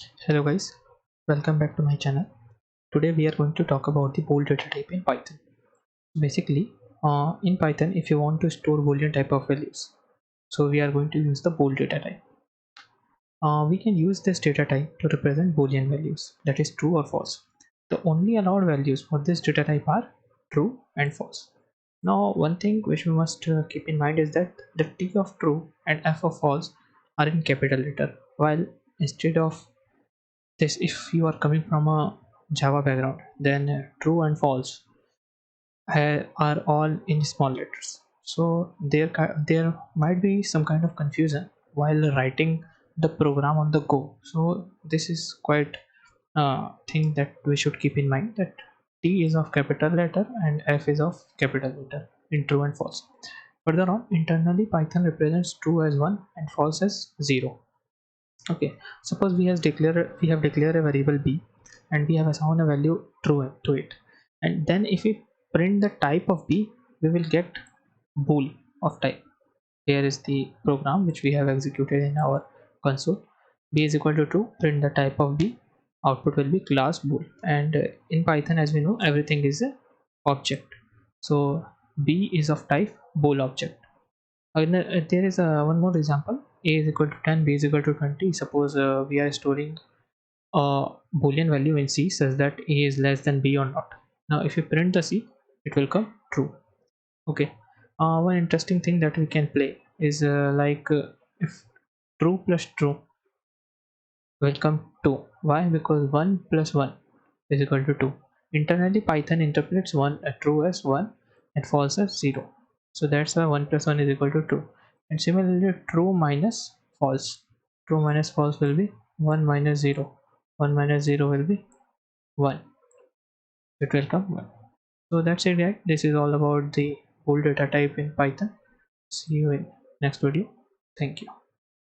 Hello guys, welcome back to my channel. Today we are going to talk about the bool data type in Python. Basically, in Python, if you want to store boolean type of values, so we are going to use the bool data type. We can use this data type to represent boolean values, that is true or false. The only allowed values for this data type are true and false. Now, one thing which we must keep in mind is that the T of true and F of false are in capital letter, while instead of this, if you are coming from a Java background, then true and false are all in small letters. So there might be some kind of confusion while writing the program on the go. So this is quite thing that we should keep in mind, that T is of capital letter and F is of capital letter in true and false. Further on, internally Python represents true as 1 and false as 0. Okay, suppose we have declared a variable b and we have assigned a value true to it, and then if we print the type of b, we will get bool of type. Here is the program which we have executed in our console. B is equal to true, print the type of b, output will be class bool. And in Python, as we know, everything is a object, so b is of type bool object. There is one more example. A is equal to 10, b is equal to 20. Suppose we are storing a boolean value in c such that a is less than b or not. Now if you print the c, it will come true. Okay, one interesting thing that we can play is if true plus true will come 2. Why? Because 1 plus 1 is equal to 2. Internally Python interprets true as 1 and false as 0. So that's why 1 plus 1 is equal to 2. And similarly, true minus false. True minus false will be 1 minus 0. 1 minus 0 will be 1. It will come 1. So that's it, guys. This is all about the bool data type in Python. See you in next video. Thank you.